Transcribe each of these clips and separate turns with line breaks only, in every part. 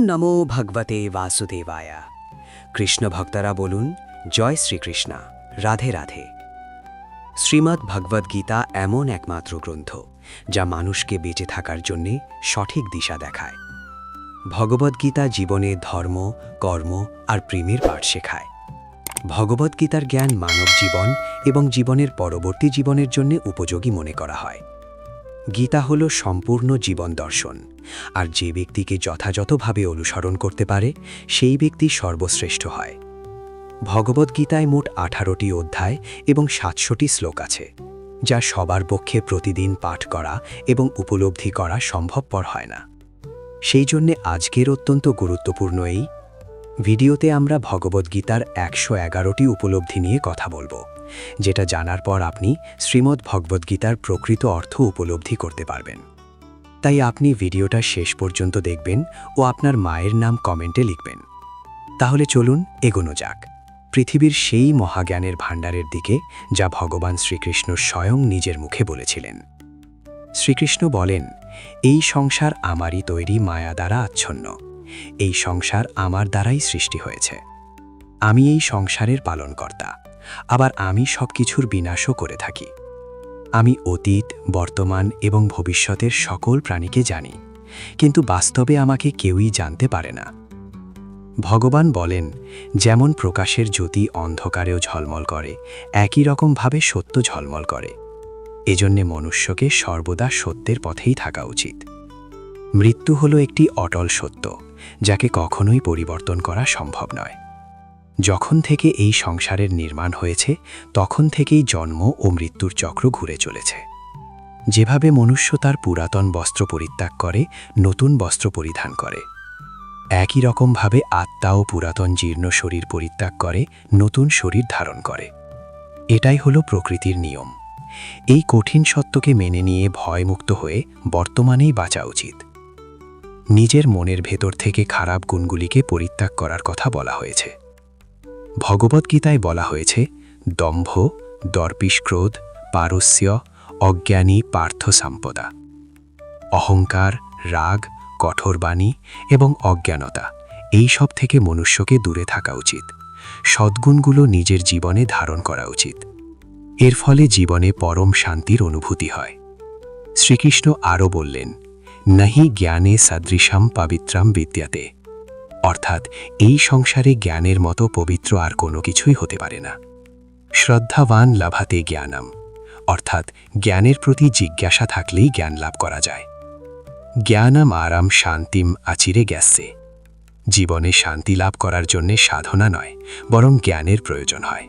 নমো ভগবতে বাসুদেবায়। কৃষ্ণ ভক্তরা বলুন জয় শ্রীকৃষ্ণ, রাধে রাধে। শ্রীমদ্ ভগবদ্গীতা এমন একমাত্র গ্রন্থ যা মানুষকে বেঁচে থাকার জন্যে সঠিক দিশা দেখায়। ভগবদ্গীতা জীবনে ধর্ম, কর্ম আর প্রেমের পাঠ শেখায়। ভগবদ্গীতার জ্ঞান মানব জীবন এবং জীবনের পরবর্তী জীবনের জন্য উপযোগী মনে করা হয়। গীতা হল সম্পূর্ণ জীবন দর্শন, আর যে ব্যক্তিকে যথাযথভাবে অনুসরণ করতে পারে সেই ব্যক্তি সর্বশ্রেষ্ঠ হয়। ভগবদ্গীতায় মোট 18টি অধ্যায় এবং 700টি শ্লোক আছে, যা সবার পক্ষে প্রতিদিন পাঠ করা এবং উপলব্ধি করা সম্ভবপর হয় না। সেই জন্যে আজকের অত্যন্ত গুরুত্বপূর্ণ এই ভিডিওতে আমরা ভগবদ্গীতার 111টি উপলব্ধি নিয়ে কথা বলবো, যেটা জানার পর আপনি শ্রীমদ্ ভগবদ্গীতার প্রকৃত অর্থ উপলব্ধি করতে পারবেন। তাই আপনি ভিডিওটা শেষ পর্যন্ত দেখবেন ও আপনার মায়ের নাম কমেন্টে লিখবেন। তাহলে চলুন এগোনো যাক পৃথিবীর সেই মহাজ্ঞানের ভাণ্ডারের দিকে, যা ভগবান শ্রীকৃষ্ণ স্বয়ং নিজের মুখে বলেছিলেন। শ্রীকৃষ্ণ বলেন, এই সংসার আমারই তৈরি মায়া দ্বারা আচ্ছন্ন। এই সংসার আমার দ্বারাই সৃষ্টি হয়েছে। আমি এই সংসারের পালনকর্তা, আবার আমি সব কিছুর বিনাশও করে থাকি। আমি অতীত, বর্তমান এবং ভবিষ্যতের সকল প্রাণীকে জানি, কিন্তু বাস্তবে আমাকে কেউই জানতে পারে না। ভগবান বলেন, যেমন প্রকাশের জ্যোতি অন্ধকারেও ঝলমল করে, একই রকমভাবে সত্য ঝলমল করে। এজন্যে মনুষ্যকে সর্বদা সত্যের পথেই থাকা উচিত। মৃত্যু হলো একটি অটল সত্য, যাকে কখনোই পরিবর্তন করা সম্ভব নয়। যখন থেকে এই সংসারের নির্মাণ হয়েছে, তখন থেকেই জন্ম ও মৃত্যুর চক্র ঘুরে চলেছে। যেভাবে মনুষ্য তার পুরাতন বস্ত্র পরিত্যাগ করে নতুন বস্ত্র পরিধান করে, একই রকমভাবে আত্মাও পুরাতন জীর্ণ শরীর পরিত্যাগ করে নতুন শরীর ধারণ করে। এটাই হলো প্রকৃতির নিয়ম। এই কঠিন সত্যকে মেনে নিয়ে ভয়মুক্ত হয়ে বর্তমানেই বাঁচা উচিত। নিজের মনের ভেতর থেকে খারাপ গুণগুলিকে পরিত্যাগ করার কথা বলা হয়েছে। ভগবদ্গীতায় বলা হয়েছে, দম্ভ, দর্পিষ্ক্রোধ, পারস্য, অজ্ঞানী পার্থ সম্পদা। অহংকার, রাগ, কঠোর বাণী এবং অজ্ঞানতা, এই সব থেকে মনুষ্যকে দূরে থাকা উচিত। সদ্গুণগুলো নিজের জীবনে ধারণ করা উচিত। এর ফলে জীবনে পরম শান্তির অনুভূতি হয়। শ্রীকৃষ্ণ আরও বললেন, নাহি জ্ঞানে সদৃশম পবিত্রম বিদ্যাতে। অর্থাৎ এই সংসারে জ্ঞানের মতো পবিত্র আর কোনো কিছুই হতে পারে না। শ্রদ্ধাবান লাভাতে জ্ঞানম, অর্থাৎ জ্ঞানের প্রতি জিজ্ঞাসা থাকলেই জ্ঞান লাভ করা যায়। জ্ঞানম আরাম শান্তিম আচিরে গেছে। জীবনে শান্তি লাভ করার জন্যে সাধনা নয়, বরং জ্ঞানের প্রয়োজন হয়।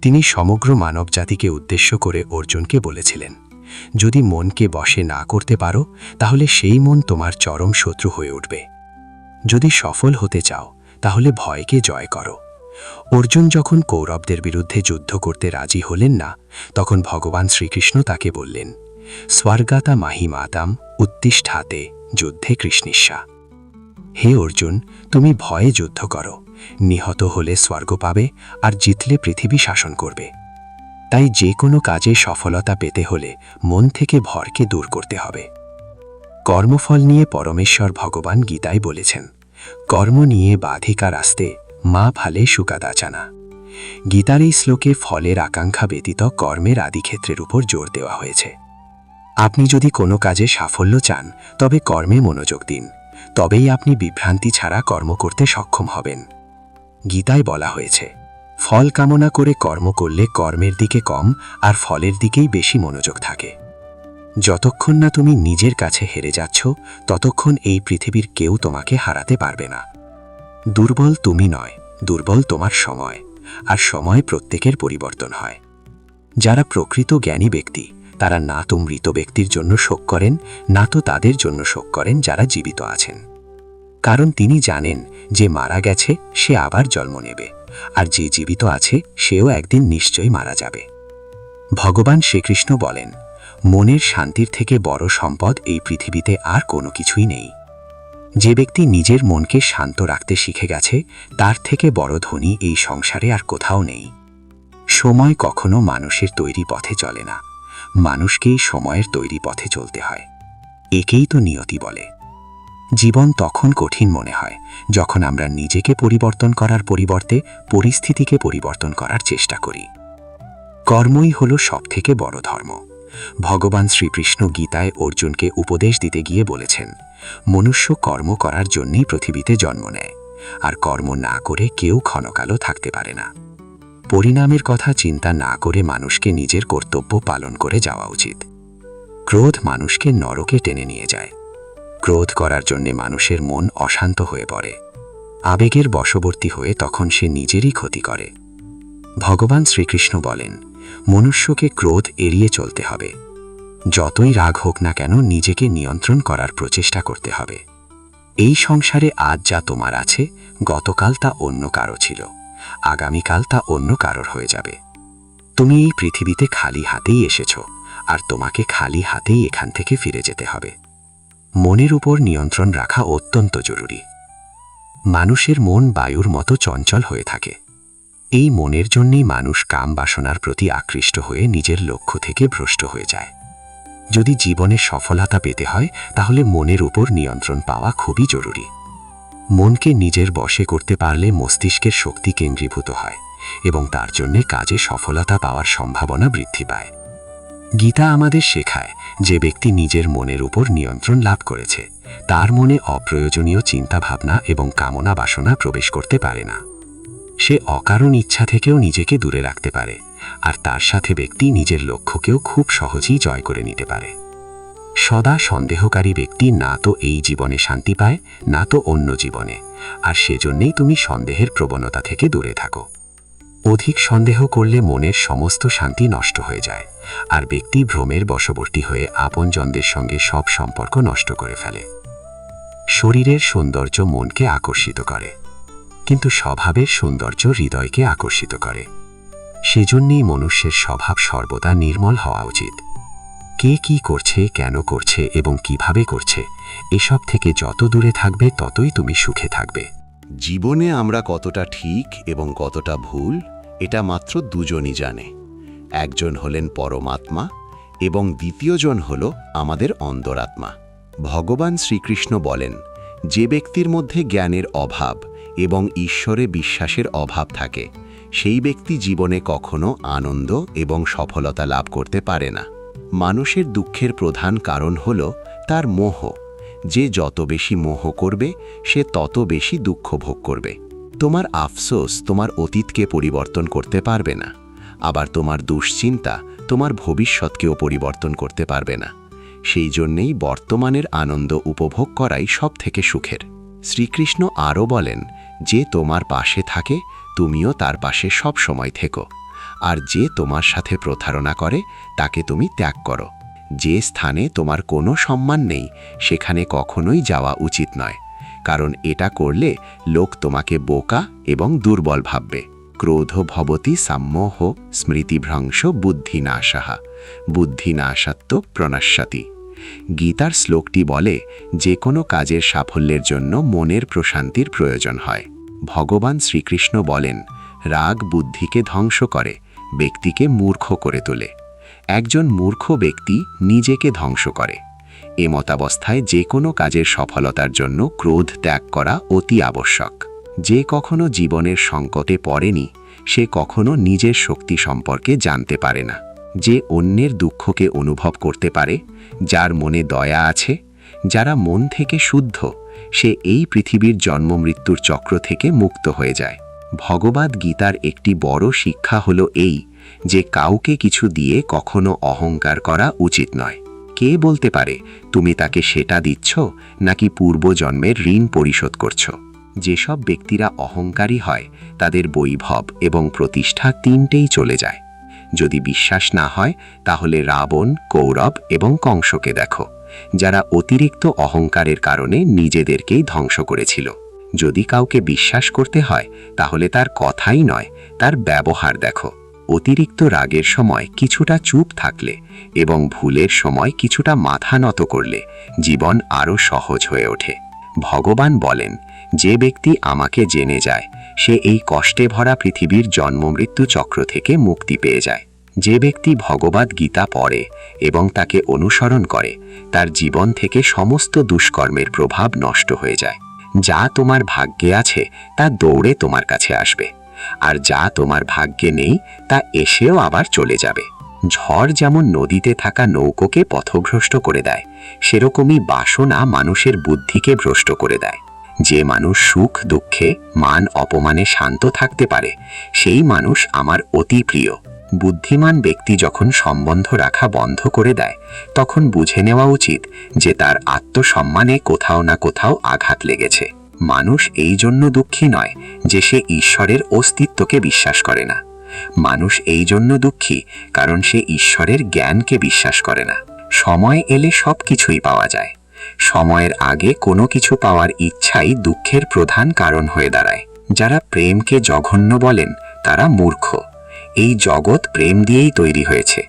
তিনি সমগ্র মানবজাতিকে উদ্দেশ্য করে অর্জুনকে বলেছিলেন, যদি মনকে বশে না করতে পারো, তাহলে সেই মন তোমার চরম শত্রু হয়ে উঠবে। যদি সফল হতে চাও, তাহলে ভয়কে জয় করো। অর্জুন যখন কৌরবদের বিরুদ্ধে যুদ্ধ করতে রাজি হলেন না, তখন ভগবান শ্রীকৃষ্ণ তাকে বললেন, স্বর্গাতা মাহিমাতাম উত্তিষ্ঠাতে যুদ্ধে কৃষ্ণিস্যা। হে অর্জুন, তুমি ভয়ে যুদ্ধ করো। নিহত হলে স্বর্গ পাবে, আর জিতলে পৃথিবী শাসন করবে। তাই যে কোনো কাজে সফলতা পেতে হলে মন থেকে ভরকে দূর করতে হবে। কর্মফল নিয়ে পরমেশ্বর ভগবান গীতায় বলেছেন, কর্ম নিয়ে বাধিকা রাস্তে মা ফালে সুকাদাচানা। গীতার এই শ্লোকে ফলের আকাঙ্ক্ষা ব্যতীত কর্মের আদিক্ষেত্রের উপর জোর দেওয়া হয়েছে। আপনি যদি কোনো কাজে সাফল্য চান, তবে কর্মে মনোযোগ দিন, তবেই আপনি বিভ্রান্তি ছাড়া কর্ম করতে সক্ষম হবেন। গীতায় বলা হয়েছে, ফল কামনা করে কর্ম করলে কর্মের দিকে কম আর ফলের দিকেই বেশি মনোযোগ থাকে। যতক্ষণ না তুমি নিজের কাছে হেরে যাচ্ছ, ততক্ষণ এই পৃথিবীর কেউ তোমাকে হারাতে পারবে না। দুর্বল তুমি নয়, দুর্বল তোমার সময়, আর সময় প্রত্যেকের পরিবর্তন হয়। যারা প্রকৃত জ্ঞানী ব্যক্তি, তারা না তো মৃত ব্যক্তির জন্য শোক করেন, না তো তাদের জন্য শোক করেন যারা জীবিত আছেন। কারণ তিনি জানেন যে মারা গেছে সে আবার জন্ম নেবে, আর যে জীবিত আছে সেও একদিন নিশ্চয়ই মারা যাবে। ভগবান শ্রীকৃষ্ণ বলেন, মনের শান্তির থেকে বড় সম্পদ এই পৃথিবীতে আর কোনো কিছুই নেই। যে ব্যক্তি নিজের মনকে শান্ত রাখতে শিখে গেছে, তার থেকে বড় ধনী এই সংসারে আর কোথাও নেই। সময় কখনো মানুষের তৈরি পথে চলে না, মানুষকেই সময়ের তৈরি পথে চলতে হয়। একেই তো নিয়তি বলে।
জীবন তখন কঠিন মনে হয় যখন আমরা নিজেকে পরিবর্তন করার পরিবর্তে পরিস্থিতিকে পরিবর্তন করার চেষ্টা করি। কর্মই হল সবথেকে বড় ধর্ম। ভগবান শ্রীকৃষ্ণ গীতায় অর্জুনকে উপদেশ দিতে গিয়ে বলেছেন, মনুষ্য কর্ম করার জন্যই পৃথিবীতে জন্ম নেয়, আর কর্ম না করে কেউ ক্ষণকালও থাকতে পারে না। পরিণামের কথা চিন্তা না করে মানুষকে নিজের কর্তব্য পালন করে যাওয়া উচিত। ক্রোধ মানুষকে নরকে টেনে নিয়ে যায়। ক্রোধ করার জন্যে মানুষের মন অশান্ত হয়ে পড়ে। আবেগের বশবর্তী হয়ে তখন সে নিজেরই ক্ষতি করে। ভগবান শ্রীকৃষ্ণ বলেন, মনুষ্যকে ক্রোধ এড়িয়ে চলতে হবে। যতই রাগ হোক না কেন নিজেকে নিয়ন্ত্রণ করার প্রচেষ্টা করতে হবে। এই সংসারে আজ যা তোমার আছে, গতকাল তা অন্য কারো ছিল, আগামীকাল তা অন্য কারোর হয়ে যাবে। তুমি এই পৃথিবীতে খালি হাতেই এসেছ, আর তোমাকে খালি হাতেই এখান থেকে ফিরে যেতে হবে। মনের উপর নিয়ন্ত্রণ রাখা অত্যন্ত জরুরি। মানুষের মন বায়ুর মতো চঞ্চল হয়ে থাকে। এই মনের জন্যই মানুষ কাম বাসনার প্রতি আকৃষ্ট হয়ে নিজের লক্ষ্য থেকে ভ্রষ্ট হয়ে যায়। যদি জীবনে সফলতা পেতে হয় তাহলে মনের উপর নিয়ন্ত্রণ পাওয়া খুবই জরুরি। মনকে নিজের বশে করতে পারলে মস্তিষ্কের শক্তি কেন্দ্রীভূত হয় এবং তার জন্যে কাজে সফলতা পাওয়ার সম্ভাবনা বৃদ্ধি পায়। গীতা আমাদের শেখায়, যে ব্যক্তি নিজের মনের উপর নিয়ন্ত্রণ লাভ করেছে তার মনে অপ্রয়োজনীয় চিন্তাভাবনা এবং কামনা বাসনা প্রবেশ করতে পারে না। সে অকারণ ইচ্ছা থেকেও নিজেকে দূরে রাখতে পারে, আর তার সাথে ব্যক্তি নিজের লক্ষ্যকেও খুব সহজেই জয় করে নিতে পারে। সদা সন্দেহকারী ব্যক্তি না তো এই জীবনে শান্তি পায়, না তো অন্য জীবনে, আর সেজন্যেই তুমি সন্দেহের প্রবণতা থেকে দূরে থাকো। অধিক সন্দেহ করলে মনের সমস্ত শান্তি নষ্ট হয়ে যায়, আর ব্যক্তি ভ্রমের বশবর্তী হয়ে আপনজনদের সঙ্গে সব সম্পর্ক নষ্ট করে ফেলে। শরীরের সৌন্দর্য মনকে আকর্ষিত করে, কিন্তু স্বভাবের সৌন্দর্য হৃদয়কে আকর্ষিত করে। সেজন্যই মনুষ্যের স্বভাব সর্বদা নির্মল হওয়া উচিত। কে কি করছে, কেন করছে এবং কিভাবে করছে, এসব থেকে যত দূরে থাকবে ততই তুমি সুখে থাকবে।
জীবনে আমরা কতটা ঠিক এবং কতটা ভুল এটা মাত্র দুজনই জানে। একজন হলেন পরমাত্মা এবং দ্বিতীয়জন হল আমাদের অন্তরাত্মা। ভগবান শ্রীকৃষ্ণ বলেন, যে ব্যক্তির মধ্যে জ্ঞানের অভাব এবং ঈশ্বরে বিশ্বাসের অভাব থাকে সেই ব্যক্তি জীবনে কখনো আনন্দ এবং সফলতা লাভ করতে পারে না। মানুষের দুঃখের প্রধান কারণ হল তার মোহ। যে যত বেশি মোহ করবে সে তত বেশি দুঃখ ভোগ করবে। তোমার আফসোস তোমার অতীতকে পরিবর্তন করতে পারবে না, আবার তোমার দুশ্চিন্তা তোমার ভবিষ্যৎকেও পরিবর্তন করতে পারবে না। সেই জন্যেই বর্তমানের আনন্দ উপভোগ করাই সবথেকে সুখের। শ্রীকৃষ্ণ আরও বলেন, যে তোমার পাশে থাকে তুমিও তার পাশে সব সময় থেকো, আর যে তোমার সাথে প্রতারণা করে তাকে তুমি ত্যাগ করো। যে স্থানে তোমার কোনো সম্মান নেই সেখানে কখনোই যাওয়া উচিত নয়, কারণ এটা করলে লোক তোমাকে বোকা এবং দুর্বল ভাববে। ক্রোধ ভবতি সাম্মোহ স্মৃতিভ্রংশ বুদ্ধিনাশাহা বুদ্ধিনাশাত্ব প্রণশ্যতি। গীতার শ্লোকটি বলে, যে কোনো কাজের সাফল্যের জন্য মনের প্রশান্তির প্রয়োজন হয়। ভগবান শ্রীকৃষ্ণ বলেন, রাগ বুদ্ধিকে ধ্বংস করে, ব্যক্তিকে মূর্খ করে তোলে। একজন মূর্খ ব্যক্তি নিজেকে ধ্বংস করে। এমতাবস্থায় যে কোনো কাজের সফলতার জন্য ক্রোধ ত্যাগ করা অতি আবশ্যক। যে কখনো জীবনের সংকটে পড়েনি সে কখনো নিজের শক্তি সম্পর্কে জানতে পারে না। যে অন্যের দুঃখকে অনুভব করতে পারে, যার মনে দয়া আছে, যারা মন থেকে শুদ্ধ, সে এই পৃথিবীর জন্ম মৃত্যুর চক্র থেকে মুক্ত হয়ে যায়। ভগবদ্ গীতার একটি বড় শিক্ষা হলো এই, যে কাউকে কিছু দিয়ে কখনো অহংকার করা উচিত নয়। কে বলতে পারে তুমি তাকে সেটা দিচ্ছ নাকি পূর্বজন্মের ঋণ পরিশোধ করছো? যেসব ব্যক্তিরা অহংকারী হয় তাদের বৈভব এবং প্রতিষ্ঠা তিনটেই চলে যায়। যদি বিশ্বাস না হয় তাহলে রাবণ, কৌরব এবং কংসকে দেখো, যারা অতিরিক্ত অহংকারের কারণে নিজেদেরকেই ধ্বংস করেছিল। যদি কাউকে বিশ্বাস করতে হয় তাহলে তার কথাই নয়, তার ব্যবহার দেখো। অতিরিক্ত রাগের সময় কিছুটা চুপ থাকলে এবং ভুলের সময় কিছুটা মাথা নত করলে জীবন আরও সহজ হয়ে ওঠে। ভগবান বলেন, যে ব্যক্তি আমাকে জেনে যায় সে এই কষ্টে ভরা পৃথিবীর জন্ম মৃত্যু চক্র থেকে মুক্তি পেয়ে যায়।
যে ব্যক্তি ভগবদ্ গীতা পড়ে এবং তাকে অনুসরণ করে তার জীবন থেকে সমস্ত দুষ্কর্মের প্রভাব নষ্ট হয়ে যায়। যা তোমার ভাগ্যে আছে তা দৌড়ে তোমার কাছে আসবে, আর যা তোমার ভাগ্যে নেই তা এসেও আবার চলে যাবে। ঝড় যেমন নদীতে থাকা নৌকোকে পথভ্রষ্ট করে দেয়, সেরকমই বাসনা মানুষের বুদ্ধিকে ভ্রষ্ট করে দেয়। যে মানুষ সুখ দুঃখে মান অপমানে শান্ত থাকতে পারে সেই মানুষ আমার অতি প্রিয়। বুদ্ধিমান ব্যক্তি যখন সম্বন্ধ রাখা বন্ধ করে দেয় তখন বুঝে নেওয়া উচিত যে তার আত্মসম্মানে কোথাও না কোথাও আঘাত লেগেছে। মানুষ এই জন্য দুঃখী নয় যে সে ঈশ্বরের অস্তিত্বকে বিশ্বাস করে না। মানুষ এই জন্য দুঃখী কারণ সে ঈশ্বরের জ্ঞানকে বিশ্বাস করে না। সময় এলে সব কিছুই পাওয়া যায়, সময়ের আগে কোনো কিছু পাওয়ার ইচ্ছাই দুঃখের প্রধান কারণ হয়ে দাঁড়ায়। যারা প্রেমকে জঘন্য বলেন তারা মূর্খ। এই জগৎ প্রেম দিয়েই তৈরি হয়েছে।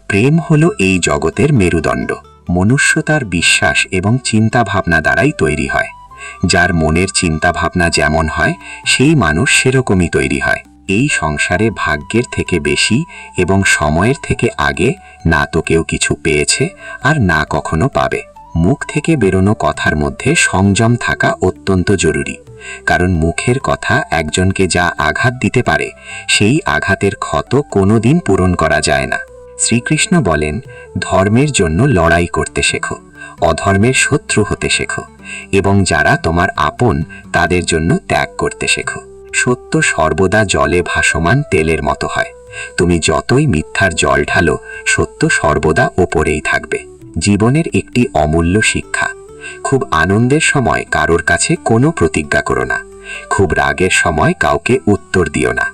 প্রেম হলো এই জগতের মেরুদণ্ড। মনুষ্য তার বিশ্বাস এবং চিন্তা ভাবনা দ্বারাই তৈরি হয়। যার মনের চিন্তা ভাবনা যেমন হয় সেই মানুষ সেরকমই তৈরি হয়। এই সংসারে ভাগ্যের থেকে বেশি এবং সময়ের থেকে আগে না তো কেউ কিছু পেয়েছে আর না কখনো পাবে। মুখ থেকে বেরোনো কথার মধ্যে সংযম থাকা অত্যন্ত জরুরি, কারণ মুখের কথা একজনকে যা আঘাত দিতে পারে সেই আঘাতের ক্ষত কোনোদিন পূরণ করা যায় না। শ্রীকৃষ্ণ বলেন, ধর্মের জন্য লড়াই করতে শেখো, অধর্মের শত্রু হতে শেখো, এবং যারা তোমার আপন তাদের জন্য ত্যাগ করতে শেখো। সত্য সর্বদা জলে ভাসমান তেলের মতো হয়। তুমি যতই মিথ্যার জল ঢালো সত্য সর্বদা ওপরেই থাকবে। জীবনের একটি অমূল্য শিক্ষা, খুব আনন্দের সময় কারোর কাছে কোনো প্রতিজ্ঞা করো না, খুব রাগের সময় কাউকে উত্তর দিও না,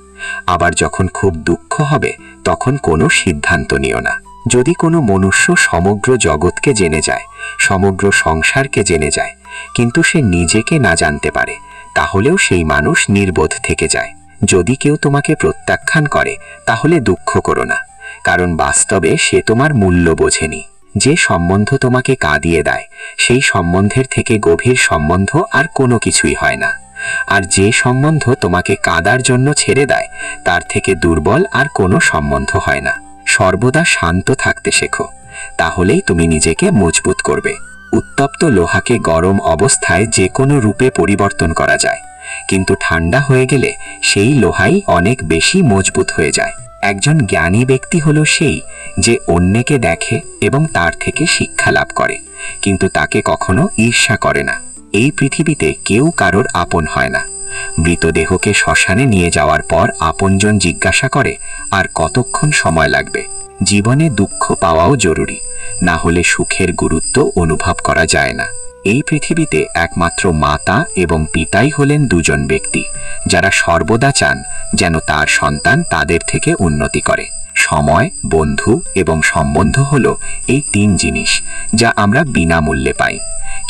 আবার যখন খুব দুঃখ হবে তখন কোনো সিদ্ধান্ত নিও না। যদি কোনো মনুষ্য সমগ্র জগৎকে জেনে যায়, সমগ্র সংসারকে জেনে যায়, কিন্তু সে নিজেকে না জানতে পারে, তাহলেও সেই মানুষ নির্বোধ থেকে যায়। যদি কেউ তোমাকে প্রত্যাখ্যান করে তাহলে দুঃখ করো না, কারণ বাস্তবে সে তোমার মূল্য বোঝেনি। যে সম্বন্ধ তোমাকে কাঁদিয়ে দেয় সেই সম্বন্ধের থেকে গভীর সম্বন্ধ আর কোনো কিছুই হয় না, আর যে সম্বন্ধ তোমাকে কাঁদার জন্য ছেড়ে দেয় তার থেকে দুর্বল আর কোনো সম্বন্ধ হয় না। সর্বদা শান্ত থাকতে শেখো, তাহলেই তুমি নিজেকে মজবুত করবে। উত্তপ্ত লোহাকে গরম অবস্থায় যে কোনো রূপে পরিবর্তন করা যায়, কিন্তু ঠান্ডা হয়ে গেলে সেই লোহাই অনেক বেশি মজবুত হয়ে যায়। একজন জ্ঞানী ব্যক্তি হলো সেই যে অন্যকে দেখে এবং তার থেকে শিক্ষা লাভ করে, কিন্তু তাকে কখনো ঈর্ষা করে না। এই পৃথিবীতে কেউ কারোর আপন হয় না। মৃতদেহকে শ্মশানে নিয়ে যাওয়ার পর আপনজন জিজ্ঞাসা করে, আর কতক্ষণ সময় লাগবে? জীবনে দুঃখ পাওয়াও জরুরি, না হলে সুখের গুরুত্ব অনুভব করা যায় না। এই পৃথিবীতে একমাত্র মাতা এবং পিতাই হলেন দুজন ব্যক্তি যারা সর্বদা চান যেন তার সন্তান তাদের থেকে উন্নতি করে। সময়, বন্ধু এবং সম্বন্ধ হলো এই তিন জিনিস যা আমরা বিনামূল্যে পাই,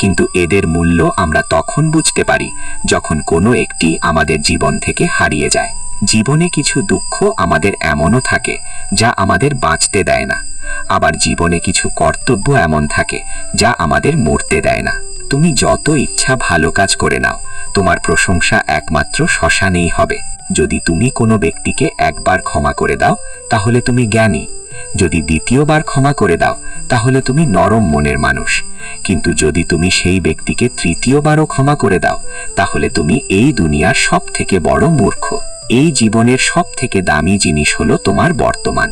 কিন্তু এদের মূল্য আমরা তখন বুঝতে পারি যখন কোনো একটি আমাদের জীবন থেকে হারিয়ে যায়। জীবনে কিছু দুঃখ আমাদের এমনও থাকে যা আমাদের বাঁচতে দেয় না, আবার জীবনে কিছু কর্তব্য এমন থাকে যা আমাদের মরতে দেয় না। তুমি যত ইচ্ছা ভালো কাজ করে নাও, তোমার প্রশংসা একমাত্র শ্মশানেই হবে। যদি তুমি কোনো ব্যক্তিকে একবার ক্ষমা করে দাও তাহলে তুমি জ্ঞানী, যদি দ্বিতীয়বার ক্ষমা করে দাও তাহলে তুমি নরম মনের মানুষ, কিন্তু যদি তুমি সেই ব্যক্তিকে তৃতীয়বারও ক্ষমা করে দাও তাহলে তুমি এই দুনিয়ার সব থেকে বড় মূর্খ। এই জীবনের সব থেকে দামি জিনিস হলো তোমার বর্তমান।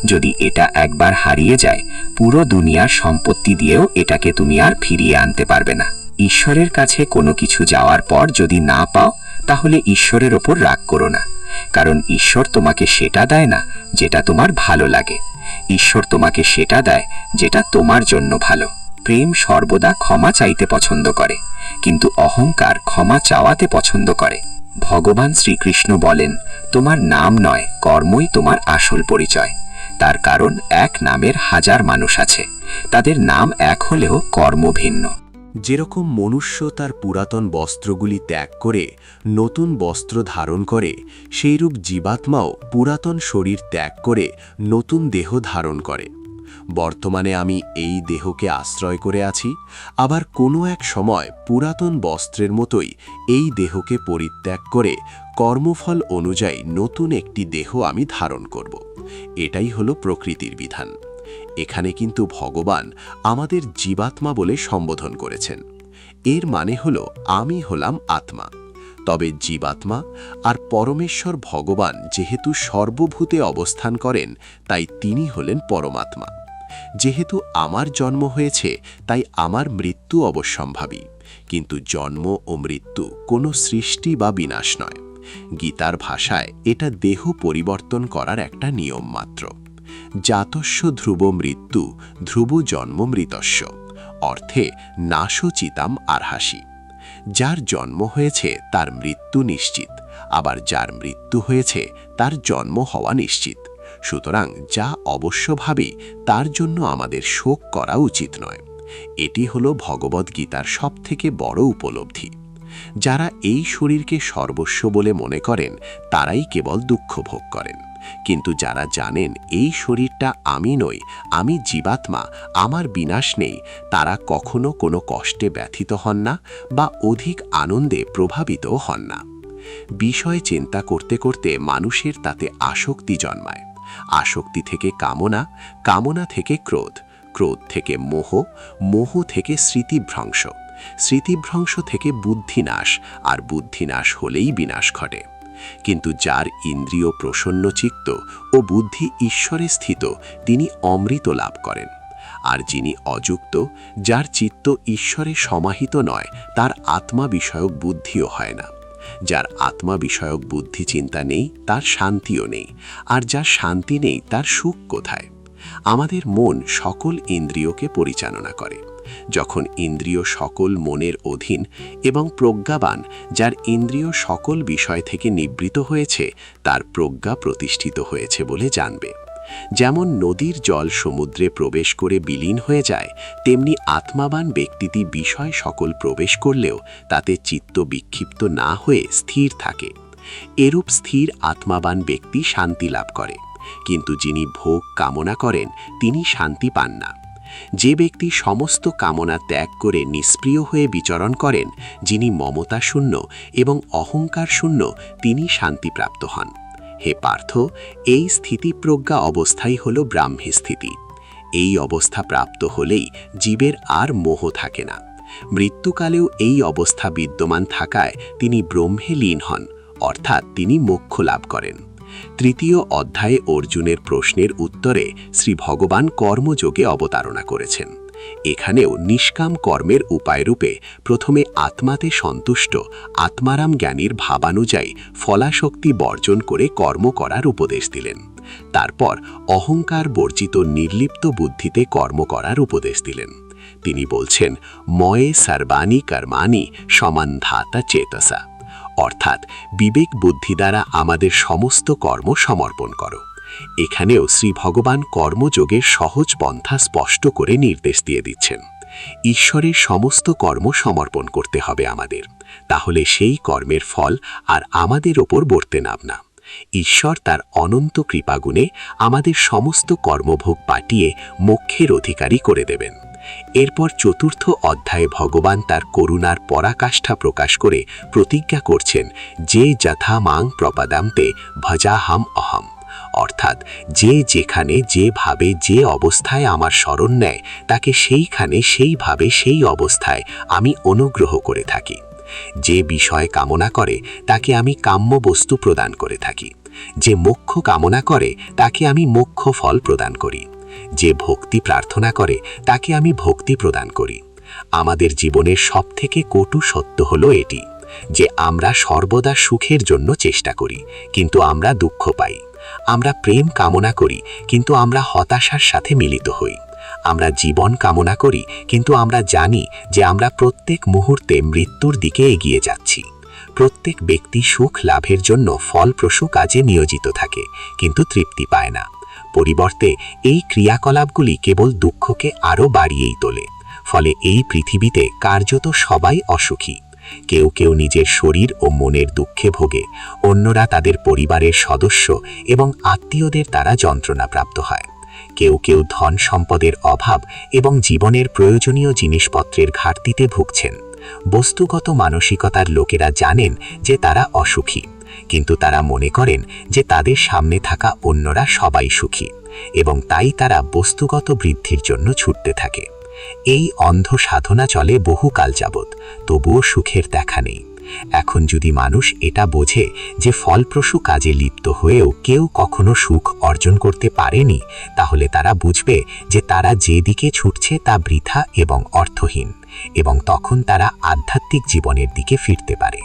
যদি এটা একবার হারিয়ে যায়, পুরো দুনিয়ার সম্পত্তি দিয়েও এটাকে তুমি আর ফিরিয়ে আনতে পারবে না। ঈশ্বরের কাছে কোনো কিছু যাওয়ার পর যদি না পাও তাহলে ঈশ্বরের ওপর রাগ করো না, কারণ ঈশ্বর তোমাকে সেটা দেয় না যেটা তোমার ভালো লাগে। ঈশ্বর তোমাকে সেটা দেয় যেটা তোমার জন্য ভালো। প্রেম সর্বদা ক্ষমা চাইতে পছন্দ করে, কিন্তু অহংকার ক্ষমা চাওয়াতে পছন্দ করে। ভগবান শ্রীকৃষ্ণ বলেন, তোমার নাম নয় কর্মই তোমার আসল পরিচয়। তার কারণ এক নামের হাজার মানুষ আছে, তাদের নাম এক হলেও কর্ম ভিন্ন।
যেরকম মনুষ্য তার পুরাতন বস্ত্রগুলি ত্যাগ করে নতুন বস্ত্র ধারণ করে, সেইরূপ জীবাত্মাও পুরাতন শরীর ত্যাগ করে নতুন দেহ ধারণ করে।
বর্তমানে আমি এই দেহকে আশ্রয় করে আছি, আবার কোনো এক সময় পুরাতন বস্ত্রের মতোই এই দেহকে পরিত্যাগ করে কর্মফল অনুযায়ী নতুন একটি দেহ আমি ধারণ করব। এটাই হলো প্রকৃতির বিধান। এখানে কিন্তু ভগবান আমাদের জীবাত্মা বলে সম্বোধন করেছেন। এর মানে হলো আমি হলাম আত্মা। তবে জীবাত্মা আর পরমেশ্বর ভগবান যেহেতু সর্বভূতে অবস্থান করেন, তাই তিনি হলেন পরমাত্মা। যেহেতু আমার জন্ম হয়েছে, তাই আমার মৃত্যু অবশ্যম্ভাবী। কিন্তু জন্ম ও মৃত্যু কোনো সৃষ্টি বা বিনাশ নয়। গীতার ভাষায় এটা দেহ পরিবর্তন করার একটা নিয়ম মাত্র। জাতস্য ধ্রুব মৃত্যু ধ্রুব জন্ম মৃতস্য, অর্থে নাশচিতাম আরহাসি। যার জন্ম হয়েছে তার মৃত্যু নিশ্চিত, আবার যার মৃত্যু হয়েছে তার জন্ম হওয়া নিশ্চিত। সুতরাং যা অবশ্যভাবী তার জন্য আমাদের শোক করা উচিত নয়। এটি হলো ভগবদ্গীতার সবথেকে বড় উপলব্ধি। যারা এই শরীরকে সর্বস্ব বলে মনে করেন তারাই কেবল দুঃখ ভোগ করেন। কিন্তু যারা জানেন এই শরীরটা আমি নই, আমি জীবাত্মা, আমার বিনাশ নেই, তারা কখনো কোনো কষ্টে ব্যথিত হন না বা অধিক আনন্দে প্রভাবিতও হন না। বিষয় চিন্তা করতে করতে মানুষের তাতে আসক্তি জন্মায়। আসক্তি থেকে কামনা, কামনা থেকে ক্রোধ, ক্রোধ থেকে মোহ, মোহ থেকে স্মৃতিভ্রংশ, স্মৃতিভ্রংশ থেকে বুদ্ধিনাশ, আর বুদ্ধিনাশ হলেই বিনাশ ঘটে। কিন্তু যার ইন্দ্রিয় প্রসন্নচিত্ত ও বুদ্ধি ঈশ্বরে স্থিত, তিনি অমৃত লাভ করেন। আর যিনি অযুক্ত, যার চিত্ত ঈশ্বরে সমাহিত নয়, তার আত্মা বিষয়ক বুদ্ধিও হয় না। যার আত্মা বিষয়ক বুদ্ধি চিন্তা নেই, তার শান্তিও নেই। আর যার শান্তি নেই, তার সুখ কোথায়? আমাদের মন সকল ইন্দ্রিয়কে পরিচালনা করে। যখন ইন্দ্রিয় সকল মনের অধীন এবং প্রজ্ঞাবান, যার ইন্দ্রিয় সকল বিষয় থেকে নিবৃত হয়েছে, তার প্রজ্ঞা প্রতিষ্ঠিত হয়েছে বলে জানবে। যেমন নদীর জল সমুদ্রে প্রবেশ করে বিলীন হয়ে যায়, তেমনি আত্মাবান ব্যক্তিটি বিষয় সকল প্রবেশ করলেও তাতে চিত্ত বিক্ষিপ্ত না হয়ে স্থির থাকে। এরূপ স্থির আত্মাবান ব্যক্তি শান্তি লাভ করে। কিন্তু যিনি ভোগ কামনা করেন, তিনি শান্তি পান না। যে ব্যক্তি সমস্ত কামনা ত্যাগ করে নিষ্প্রিয় হয়ে বিচরণ করেন, যিনি মমতা শূন্য এবং অহংকার শূন্য, তিনি শান্তিপ্রাপ্ত হন। হে পার্থ, এই স্থিতিপ্রজ্ঞা অবস্থাই হল ব্রাহ্মী স্থিতি। এই অবস্থা প্রাপ্ত হলেই জীবের আর মোহ থাকে না। মৃত্যুকালেও এই অবস্থা বিদ্যমান থাকায় তিনি ব্রহ্মে লীন হন, অর্থাৎ তিনি মোক্ষ লাভ করেন। তৃতীয় অধ্যায়ে অর্জুনের প্রশ্নের উত্তরে শ্রী ভগবান কর্মযোগে অবতারণা করেছেন। এখানেও নিষ্কাম কর্মের উপায়রূপে প্রথমে আত্মাতে সন্তুষ্ট আত্মারাম জ্ঞানীর ভাবানুযায়ী ফলাশক্তি বর্জন করে কর্ম করার উপদেশ দিলেন। তারপর অহংকার বর্জিত নির্লিপ্ত বুদ্ধিতে কর্ম করার উপদেশ দিলেন। তিনি বলছেন, ময়ে সর্বাণি কর্মাণি সমান্ধাতা চেতসা, অর্থাৎ বিবেক বুদ্ধি দ্বারা আমাদের সমস্ত কর্ম সমর্পণ করো। এখানেও শ্রী ভগবান কর্মযোগের সহজ পন্থা স্পষ্ট করে নির্দেশ দিয়ে দিচ্ছেন। ঈশ্বরের সমস্ত কর্ম সমর্পণ করতে হবে আমাদের, তাহলে সেই কর্মের ফল আর আমাদের ওপর বর্তে নাম না। ঈশ্বর তার অনন্ত কৃপাগুণে আমাদের সমস্ত কর্মভোগ পাঠিয়ে মোক্ষের অধিকারী করে দেবেন। এরপর চতুর্থ অধ্যায়ে ভগবান তার করুণার পরাকাষ্ঠা প্রকাশ করে প্রতিজ্ঞা করছেন, যে যথা মাং প্রপাদান্তে ভজাহাম অহম, অর্থাৎ যে যেখানে যেভাবে যে অবস্থায় আমার শরণ নেয়, তাকে সেইখানে সেইভাবে সেই অবস্থায় আমি অনুগ্রহ করে থাকি। যে বিষয় কামনা করে তাকে আমি কাম্য বস্তু প্রদান করে থাকি। যে মোক্ষ কামনা করে তাকে আমি মোক্ষ ফল প্রদান করি। যে ভক্তি প্রার্থনা করে তাকে আমি ভক্তি প্রদান করি। আমাদের জীবনের সবথেকে কটু সত্য হলো এটি, যে আমরা সর্বদা সুখের জন্য চেষ্টা করি, কিন্তু আমরা দুঃখ পাই। আমরা প্রেম কামনা করি, কিন্তু আমরা হতাশার সাথে মিলিত হই। আমরা জীবন কামনা করি, কিন্তু আমরা জানি যে আমরা প্রত্যেক মুহূর্তে মৃত্যুর দিকে এগিয়ে যাচ্ছি। প্রত্যেক ব্যক্তি সুখ লাভের জন্য ফলপ্রসূ কাজে নিয়োজিত থাকে, কিন্তু তৃপ্তি পায় না। পরিবর্তে এই ক্রিয়াকলাপগুলি কেবল দুঃখকে আরও বাড়িয়েই তোলে। ফলে এই পৃথিবীতে কার্যত সবাই অসুখী। কেউ কেউ নিজের শরীর ও মনের দুঃখে ভোগে, অন্যরা তাদের পরিবারের সদস্য এবং আত্মীয়দের দ্বারা যন্ত্রণাপ্রাপ্ত হয়।
কেউ কেউ ধন সম্পদের অভাব এবং জীবনের প্রয়োজনীয় জিনিসপত্রের ঘাটতিতে ভুগছেন। বস্তুগত মানসিকতার লোকেরা জানেন যে তারা অসুখী, কিন্তু তারা মনে করেন যে তাদের সামনে থাকা অন্যরা সবাই সুখী, এবং তাই তারা বস্তুগত বৃদ্ধির জন্য ছুটতে থাকে। এই অন্ধ সাধনা চলে বহুকাল যাবৎ, তবুও সুখের দেখা নেই। এখন যদি মানুষ এটা বোঝে যে ফলপ্রসূ কাজে লিপ্ত হয়েও কেউ কখনো সুখ অর্জন করতে পারেনি, তাহলে তারা বুঝবে যে তারা যেদিকে ছুটছে তা বৃথা এবং অর্থহীন, এবং তখন তারা আধ্যাত্মিক জীবনের দিকে ফিরতে পারে।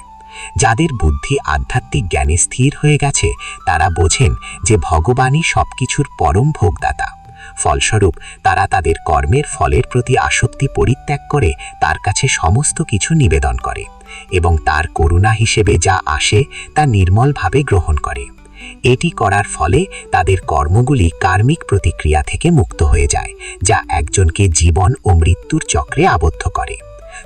যাদের বুদ্ধি আধ্যাত্মিক জ্ঞানে স্থির হয়ে গেছে তারা বোঝেন যে ভগবানই সবকিছুর পরম ভোগদাতা। ফলস্বরূপ তারা তাদের কর্মের ফলের প্রতি আসক্তি পরিত্যাগ করে তার কাছে সমস্ত কিছু নিবেদন করে, এবং তার করুণা হিসেবে যা আসে তা নির্মলভাবে গ্রহণ করে। এটি করার ফলে তাদের কর্মগুলি কার্মিক প্রতিক্রিয়া থেকে মুক্ত হয়ে যায়, যা একজনকে জীবন ও মৃত্যুর চক্রে আবদ্ধ করে।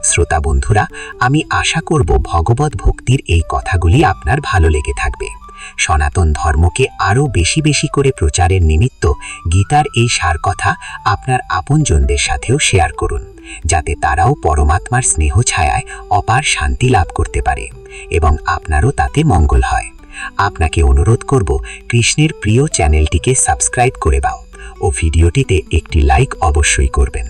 শ্রোতা বন্ধুরা, আমি আশা করব ভগবত ভক্তির এই কথাগুলি আপনার ভালো লেগে থাকবে। সনাতন ধর্মকে আরও বেশি বেশি করে প্রচারের নিমিত্ত গীতার এই সার কথা আপনার আপনজনদের সাথেও শেয়ার করুন, যাতে তারাও পরমাত্মার স্নেহ ছায়ায় অপার শান্তি লাভ করতে পারে এবং আপনারও তাতে মঙ্গল হয়। আপনাকে অনুরোধ করব কৃষ্ণের প্রিয় চ্যানেলটিকে সাবস্ক্রাইব করে দাও ও ভিডিওটিতে একটি লাইক অবশ্যই করবেন।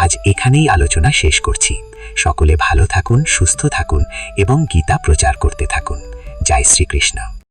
আজ এখানেই আলোচনা শেষ করছি। সকলে ভালো থাকুন, সুস্থ থাকুন এবং গীতা প্রচার করতে থাকুন। জয় শ্রীকৃষ্ণ।